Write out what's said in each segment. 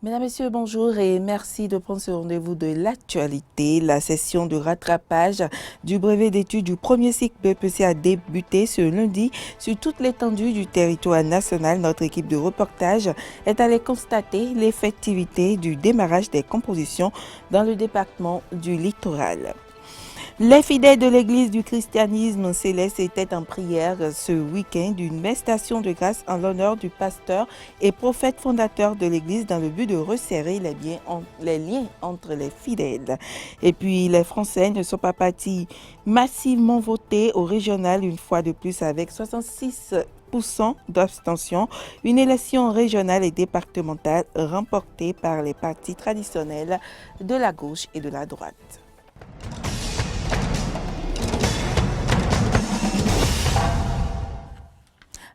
Mesdames, Messieurs, bonjour et merci de prendre ce rendez-vous de l'actualité. La session de rattrapage du brevet d'études du premier cycle BEPC a débuté ce lundi sur toute l'étendue du territoire national. Notre équipe de reportage est allée constater l'effectivité du démarrage des compositions dans le département du littoral. Les fidèles de l'Église du christianisme céleste étaient en prière ce week-end d'une messe d'action de grâce en l'honneur du pasteur et prophète fondateur de l'Église dans le but de resserrer les liens entre les fidèles. Et puis les Français ne sont pas partis massivement voter au régional une fois de plus avec 66% d'abstention, une élection régionale et départementale remportée par les partis traditionnels de la gauche et de la droite.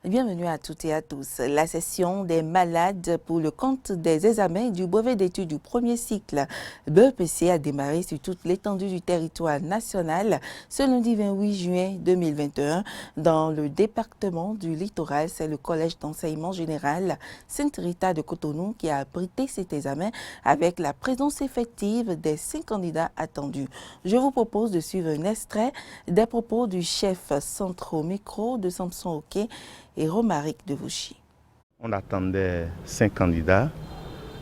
Bienvenue à toutes et à tous. La session des malades pour le compte des examens du brevet d'études du premier cycle BEPC a démarré sur toute l'étendue du territoire national ce lundi 28 juin 2021 dans le département du littoral. C'est le collège d'enseignement général Sainte-Rita de Cotonou qui a abrité cet examen avec la présence effective des 5 candidats attendus. Je vous propose de suivre un extrait des propos du chef centre micro de Samson Oké et Romaric de Vauchy. On attendait 5 candidats,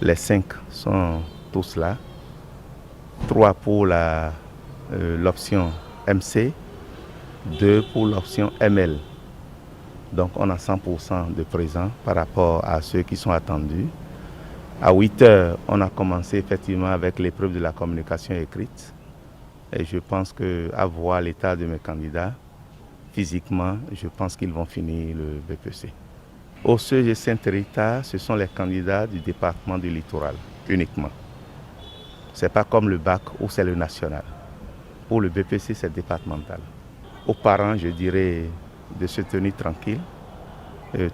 les 5 sont tous là, 3 pour l'option MC, 2 pour l'option ML. Donc on a 100% de présents par rapport à ceux qui sont attendus. À 8 heures, on a commencé effectivement avec l'épreuve de la communication écrite. Et je pense qu'à voir l'état de mes candidats, physiquement, je pense qu'ils vont finir le BPC. Au CEG Sainte-Rita, ce sont les candidats du département du littoral, uniquement. Ce n'est pas comme le bac où c'est le national. Pour le BPC, c'est départemental. Aux parents, je dirais de se tenir tranquille.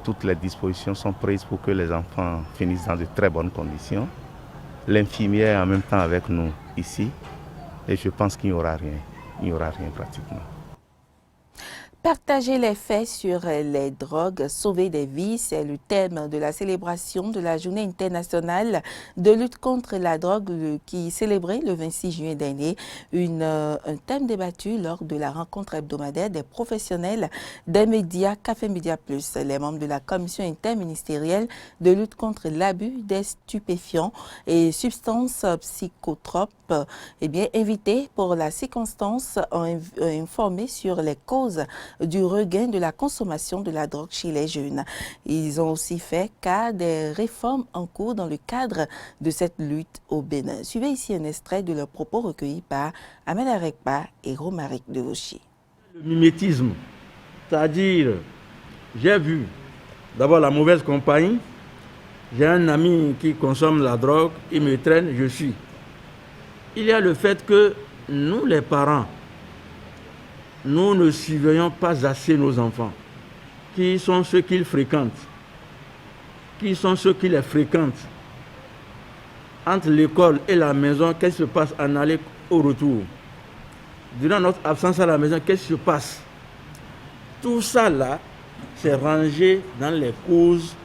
Toutes les dispositions sont prises pour que les enfants finissent dans de très bonnes conditions. L'infirmière est en même temps avec nous ici. Et je pense qu'il n'y aura rien. Il n'y aura rien pratiquement. Partager les faits sur les drogues, sauver des vies, c'est le thème de la célébration de la Journée internationale de lutte contre la drogue qui célébrait le 26 juin dernier. Un thème débattu lors de la rencontre hebdomadaire des professionnels des médias Café Média Plus. Les membres de la commission interministérielle de lutte contre l'abus des stupéfiants et substances psychotropes, invités pour la circonstance, ont informé sur les causes du regain de la consommation de la drogue chez les jeunes. Ils ont aussi fait cas des réformes en cours dans le cadre de cette lutte au Bénin. Suivez ici un extrait de leurs propos recueillis par Ahmed Arekpa et Romaric de Vauchy. Le mimétisme, c'est-à-dire, j'ai vu d'abord la mauvaise compagnie, j'ai un ami qui consomme la drogue, il me traîne, je suis. Il y a le fait que nous, les parents, nous ne surveillons pas assez nos enfants. Qui sont ceux qu'ils fréquentent? Qui sont ceux qui les fréquentent? Entre l'école et la maison, qu'est-ce qui se passe en aller au retour? Durant notre absence à la maison, qu'est-ce qui se passe? Tout ça là, c'est rangé dans les causes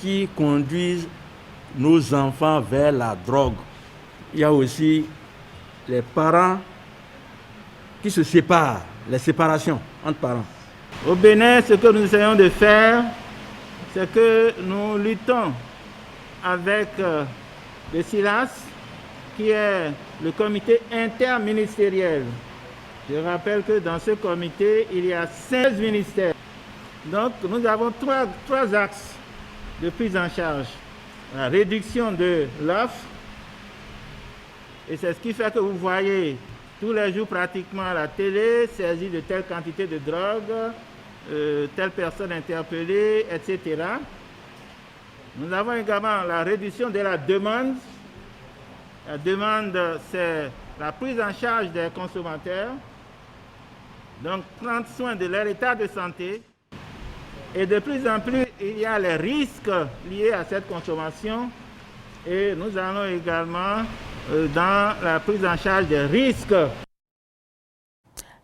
qui conduisent nos enfants vers la drogue. Il y a aussi les parents qui se séparent, les séparations entre parents. Au Bénin, ce que nous essayons de faire, c'est que nous luttons avec le SILAS, qui est le comité interministériel. Je rappelle que dans ce comité, il y a 16 ministères. Donc, nous avons trois axes de prise en charge. La réduction de l'offre, et c'est ce qui fait que vous voyez tous les jours pratiquement à la télé, saisie de telle quantité de drogue, telle personne interpellée, etc. Nous avons également la réduction de la demande. La demande, c'est la prise en charge des consommateurs, donc prendre soin de leur état de santé. Et de plus en plus, il y a les risques liés à cette consommation. Et nous allons également dans la prise en charge des risques.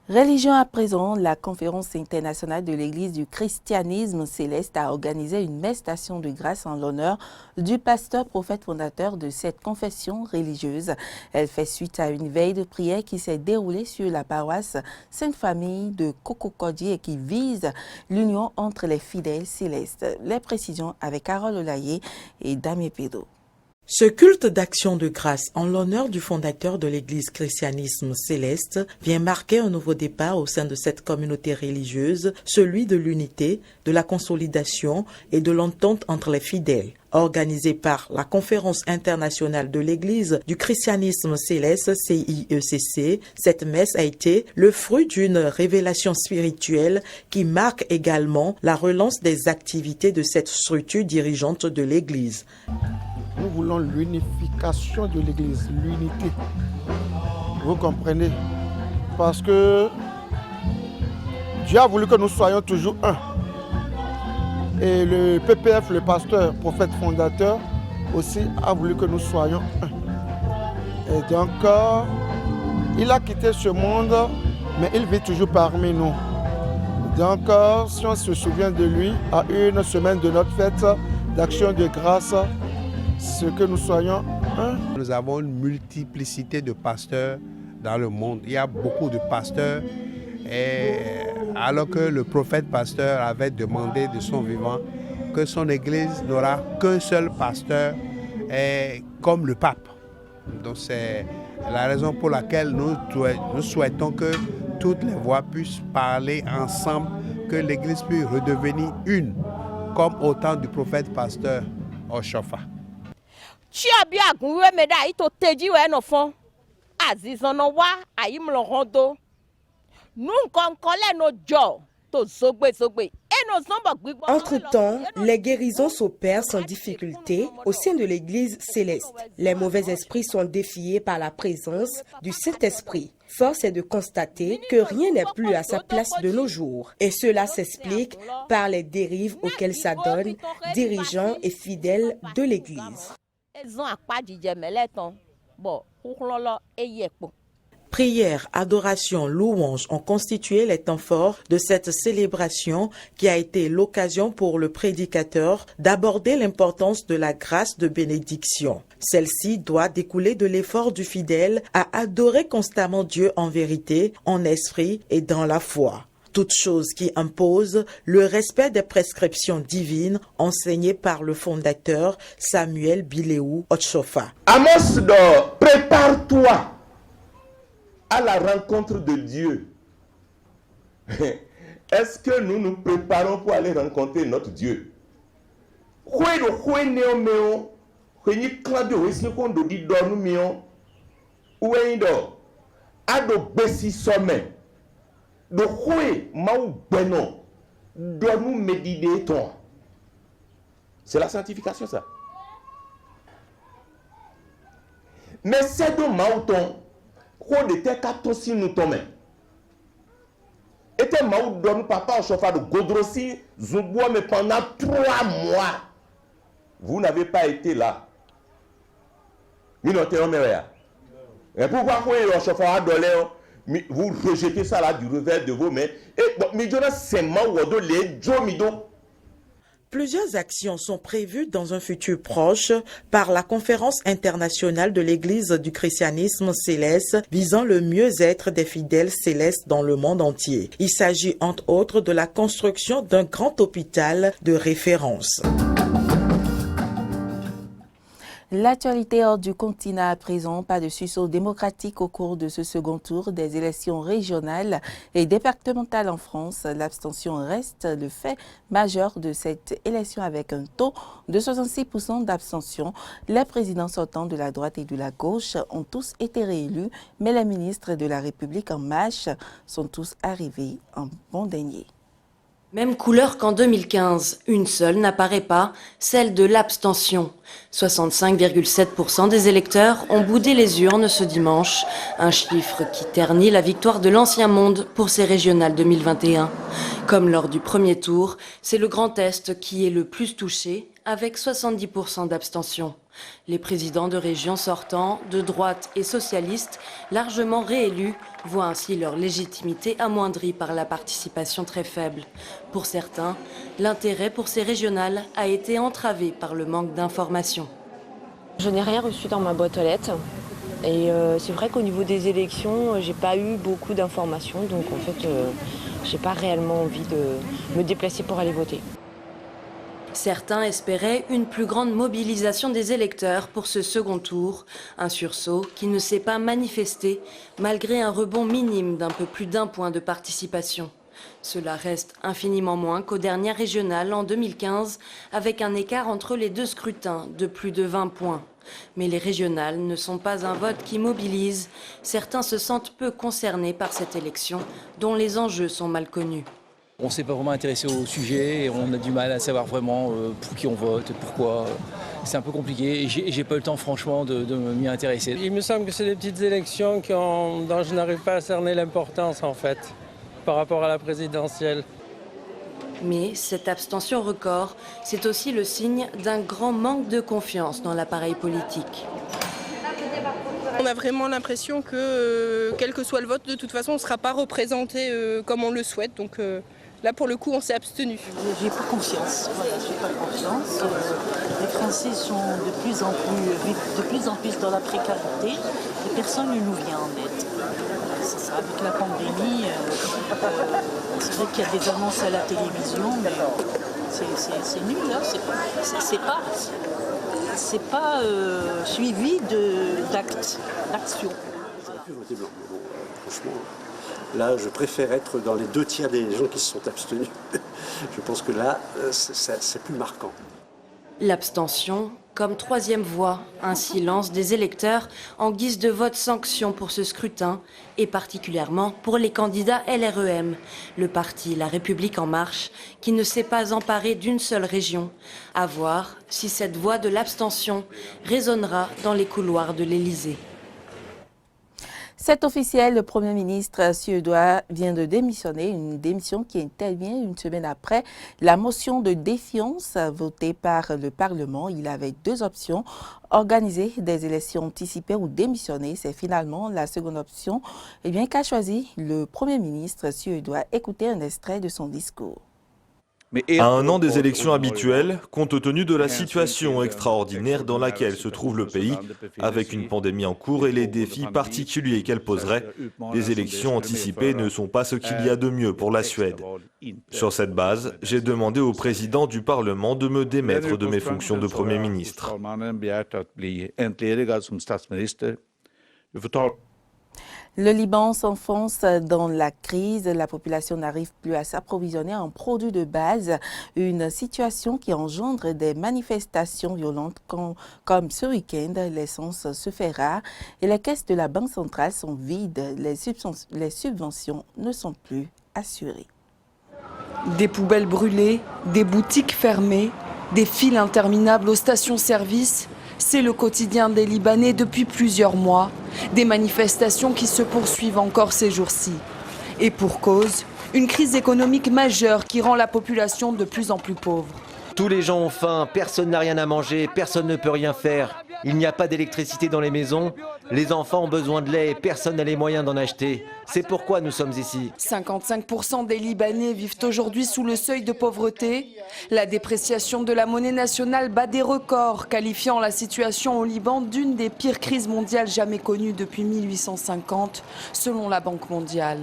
Religion à présent, la conférence internationale de l'Église du christianisme céleste a organisé une messe d'action de grâce en l'honneur du pasteur prophète fondateur de cette confession religieuse. Elle fait suite à une veille de prière qui s'est déroulée sur la paroisse Sainte-Famille de Kokokodi et qui vise l'union entre les fidèles célestes. Les précisions avec Carole Olaye et Damien Pédo. Ce culte d'action de grâce en l'honneur du fondateur de l'Église christianisme céleste vient marquer un nouveau départ au sein de cette communauté religieuse, celui de l'unité, de la consolidation et de l'entente entre les fidèles. Organisée par la Conférence internationale de l'Église du christianisme céleste, CIECC, cette messe a été le fruit d'une révélation spirituelle qui marque également la relance des activités de cette structure dirigeante de l'Église. Nous voulons l'unification de l'Église, l'unité. Vous comprenez? Parce que Dieu a voulu que nous soyons toujours un. Et le PPF, le pasteur, prophète fondateur, aussi a voulu que nous soyons un. Et donc, il a quitté ce monde, mais il vit toujours parmi nous. Donc, si on se souvient de lui, à une semaine de notre fête d'action de grâce, ce que nous soyons un. Nous avons une multiplicité de pasteurs dans le monde. Il y a beaucoup de pasteurs. Et alors que le prophète pasteur avait demandé de son vivant que son église n'aura qu'un seul pasteur comme le pape. Donc c'est la raison pour laquelle nous souhaitons que toutes les voix puissent parler ensemble, que l'église puisse redevenir une, comme au temps du prophète pasteur Oshofa. Entre-temps, les guérisons s'opèrent sans difficulté au sein de l'Église céleste. Les mauvais esprits sont défiés par la présence du Saint-Esprit. Force est de constater que rien n'est plus à sa place de nos jours. Et cela s'explique par les dérives auxquelles s'adonnent dirigeants et fidèles de l'Église. Prières, adoration, louanges ont constitué les temps forts de cette célébration qui a été l'occasion pour le prédicateur d'aborder l'importance de la grâce de bénédiction. Celle-ci doit découler de l'effort du fidèle à adorer constamment Dieu en vérité, en esprit et dans la foi. Toute chose qui impose le respect des prescriptions divines enseignées par le fondateur Samuel Biléou Otshofa. Amos d'or, prépare-toi à la rencontre de Dieu. Est-ce que nous nous préparons pour aller rencontrer notre Dieu? C'est la sanctification, ça. Mais c'est de Maouton. Était Maou donne papa au chauffeur de Godrossi, Zouboua, mais pendant 3 mois, vous n'avez pas été là. Et pourquoi vous rejetez ça là du revers de vos mains? Plusieurs actions sont prévues dans un futur proche par la Conférence internationale de l'Église du christianisme céleste visant le mieux-être des fidèles célestes dans le monde entier. Il s'agit entre autres de la construction d'un grand hôpital de référence. L'actualité hors du continent à présent, pas de sursaut démocratique au cours de ce second tour des élections régionales et départementales en France. L'abstention reste le fait majeur de cette élection avec un taux de 66% d'abstention. Les présidents sortants de la droite et de la gauche ont tous été réélus, mais les ministres de la République en marche sont tous arrivés en bon dernier. Même couleur qu'en 2015, une seule n'apparaît pas, celle de l'abstention. 65,7% des électeurs ont boudé les urnes ce dimanche, un chiffre qui ternit la victoire de l'Ancien Monde pour ces régionales 2021. Comme lors du premier tour, c'est le Grand Est qui est le plus touché, avec 70% d'abstention. Les présidents de régions sortants, de droite et socialistes, largement réélus, voient ainsi leur légitimité amoindrie par la participation très faible. Pour certains, l'intérêt pour ces régionales a été entravé par le manque d'informations. Je n'ai rien reçu dans ma boîte aux lettres. Et c'est vrai qu'au niveau des élections, j'ai pas eu beaucoup d'informations. Donc en fait, j'ai pas réellement envie de me déplacer pour aller voter. Certains espéraient une plus grande mobilisation des électeurs pour ce second tour. Un sursaut qui ne s'est pas manifesté malgré un rebond minime d'un peu plus d'1 point de participation. Cela reste infiniment moins qu'aux dernières régionales en 2015, avec un écart entre les deux scrutins de plus de 20 points. Mais les régionales ne sont pas un vote qui mobilise. Certains se sentent peu concernés par cette élection, dont les enjeux sont mal connus. On ne s'est pas vraiment intéressé au sujet et on a du mal à savoir vraiment pour qui on vote, pourquoi. C'est un peu compliqué et j'ai pas eu le temps franchement de m'y intéresser. Il me semble que c'est des petites élections dont je n'arrive pas à cerner l'importance en fait, par rapport à la présidentielle. Mais cette abstention record, c'est aussi le signe d'un grand manque de confiance dans l'appareil politique. On a vraiment l'impression que, quel que soit le vote, de toute façon, on ne sera pas représenté comme on le souhaite. Donc là, pour le coup, on s'est abstenu. J'ai pas confiance. Voilà, j'ai pas confiance. Les Français sont vivent de plus en plus dans la précarité et personne ne nous vient en aide. C'est ça, avec la pandémie, c'est vrai qu'il y a des annonces à la télévision, mais c'est nul, hein. C'est pas suivi d'action. Bon, franchement, là, je préfère être dans les 2 tiers des gens qui se sont abstenus. Je pense que là, c'est plus marquant. L'abstention comme troisième voie, un silence des électeurs en guise de vote sanction pour ce scrutin, et particulièrement pour les candidats LREM, le parti La République En Marche, qui ne s'est pas emparé d'une seule région. À voir si cette voix de l'abstention résonnera dans les couloirs de l'Élysée. C'est officiel, le Premier ministre suédois vient de démissionner, une démission qui intervient une semaine après la motion de défiance votée par le Parlement. Il avait 2 options, organiser des élections anticipées ou démissionner. C'est finalement la seconde option qu'a choisi le Premier ministre suédois. Écoutez un extrait de son discours. À 1 an des élections habituelles, compte tenu de la situation extraordinaire dans laquelle se trouve le pays, avec une pandémie en cours et les défis particuliers qu'elle poserait, les élections anticipées ne sont pas ce qu'il y a de mieux pour la Suède. Sur cette base, j'ai demandé au président du Parlement de me démettre de mes fonctions de Premier ministre. Le Liban s'enfonce dans la crise. La population n'arrive plus à s'approvisionner en produits de base. Une situation qui engendre des manifestations violentes comme ce week-end. L'essence se fait rare et les caisses de la Banque centrale sont vides. Les subventions ne sont plus assurées. Des poubelles brûlées, des boutiques fermées, des files interminables aux stations-service. C'est le quotidien des Libanais depuis plusieurs mois. Des manifestations qui se poursuivent encore ces jours-ci. Et pour cause, une crise économique majeure qui rend la population de plus en plus pauvre. Tous les gens ont faim, personne n'a rien à manger, personne ne peut rien faire. Il n'y a pas d'électricité dans les maisons, les enfants ont besoin de lait et personne n'a les moyens d'en acheter. C'est pourquoi nous sommes ici. 55% des Libanais vivent aujourd'hui sous le seuil de pauvreté. La dépréciation de la monnaie nationale bat des records, qualifiant la situation au Liban d'une des pires crises mondiales jamais connues depuis 1850, selon la Banque mondiale.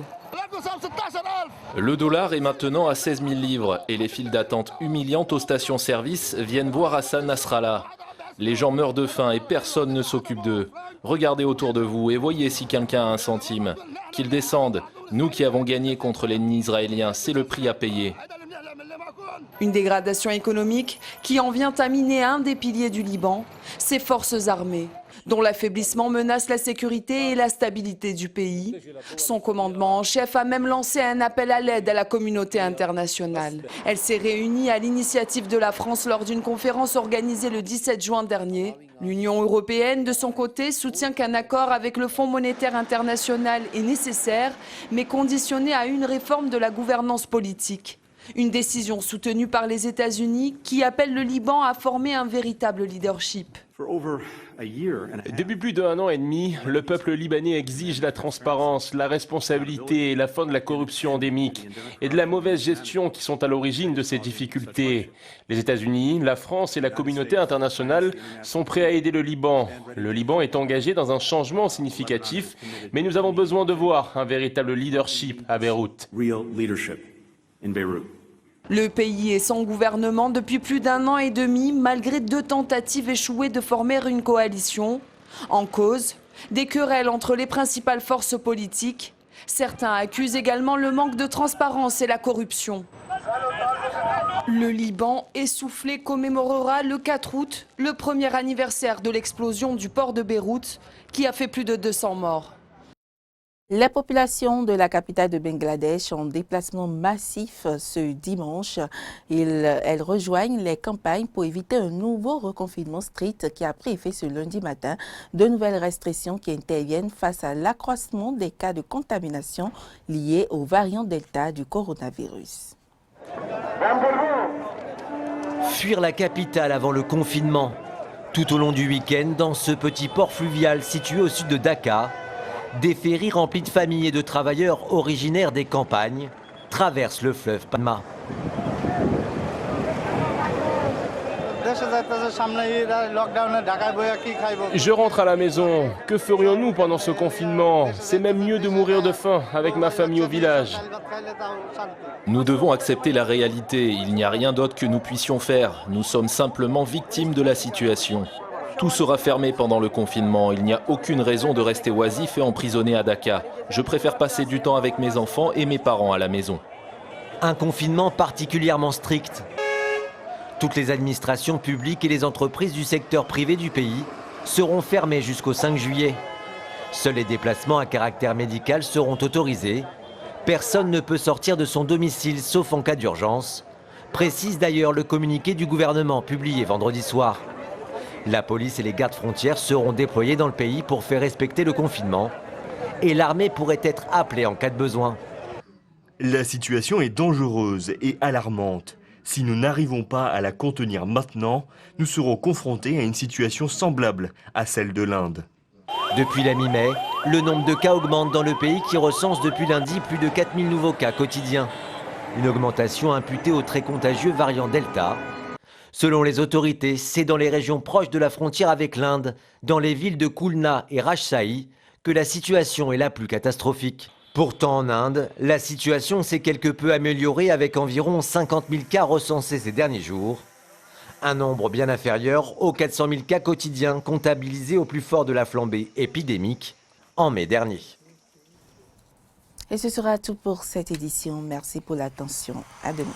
Le dollar est maintenant à 16 000 livres et les files d'attente humiliantes aux stations-service viennent voir Hassan Nasrallah. Les gens meurent de faim et personne ne s'occupe d'eux. Regardez autour de vous et voyez si quelqu'un a 1 centime. Qu'ils descendent. Nous qui avons gagné contre l'ennemi israélien, c'est le prix à payer. Une dégradation économique qui en vient à miner un des piliers du Liban, ses forces armées, dont l'affaiblissement menace la sécurité et la stabilité du pays. Son commandement en chef a même lancé un appel à l'aide à la communauté internationale. Elle s'est réunie à l'initiative de la France lors d'une conférence organisée le 17 juin dernier. L'Union européenne, de son côté, soutient qu'un accord avec le Fonds monétaire international est nécessaire, mais conditionné à une réforme de la gouvernance politique. Une décision soutenue par les États-Unis qui appelle le Liban à former un véritable leadership. Depuis plus d'1 an et demi, le peuple libanais exige la transparence, la responsabilité et la fin de la corruption endémique et de la mauvaise gestion qui sont à l'origine de ces difficultés. Les États-Unis, la France et la communauté internationale sont prêts à aider le Liban. Le Liban est engagé dans un changement significatif, mais nous avons besoin de voir un véritable leadership à Beyrouth. Le pays est sans gouvernement depuis plus d'1 an et demi, malgré 2 tentatives échouées de former une coalition. En cause, des querelles entre les principales forces politiques. Certains accusent également le manque de transparence et la corruption. Le Liban, essoufflé, commémorera le 4 août, le premier anniversaire de l'explosion du port de Beyrouth, qui a fait plus de 200 morts. La population de la capitale de Bangladesh en déplacement massif ce dimanche. Elles rejoignent les campagnes pour éviter un nouveau reconfinement strict qui a pris effet ce lundi matin. De nouvelles restrictions qui interviennent face à l'accroissement des cas de contamination liés au variant Delta du coronavirus. Fuir la capitale avant le confinement. Tout au long du week-end, dans ce petit port fluvial situé au sud de Dhaka, des ferries remplis de familles et de travailleurs originaires des campagnes traversent le fleuve Padma. Je rentre à la maison. Que ferions-nous pendant ce confinement? C'est même mieux de mourir de faim avec ma famille au village. Nous devons accepter la réalité. Il n'y a rien d'autre que nous puissions faire. Nous sommes simplement victimes de la situation. Tout sera fermé pendant le confinement. Il n'y a aucune raison de rester oisif et emprisonné à Dhaka. Je préfère passer du temps avec mes enfants et mes parents à la maison. Un confinement particulièrement strict. Toutes les administrations publiques et les entreprises du secteur privé du pays seront fermées jusqu'au 5 juillet. Seuls les déplacements à caractère médical seront autorisés. Personne ne peut sortir de son domicile sauf en cas d'urgence, précise d'ailleurs le communiqué du gouvernement publié vendredi soir. La police et les gardes frontières seront déployés dans le pays pour faire respecter le confinement et l'armée pourrait être appelée en cas de besoin. La situation est dangereuse et alarmante. Si nous n'arrivons pas à la contenir maintenant, nous serons confrontés à une situation semblable à celle de l'Inde. Depuis la mi-mai, le nombre de cas augmente dans le pays qui recense depuis lundi plus de 4000 nouveaux cas quotidiens. Une augmentation imputée au très contagieux variant Delta. Selon les autorités, c'est dans les régions proches de la frontière avec l'Inde, dans les villes de Khulna et Rajshahi, que la situation est la plus catastrophique. Pourtant en Inde, la situation s'est quelque peu améliorée avec environ 50 000 cas recensés ces derniers jours. Un nombre bien inférieur aux 400 000 cas quotidiens comptabilisés au plus fort de la flambée épidémique en mai dernier. Et ce sera tout pour cette édition. Merci pour l'attention. À demain.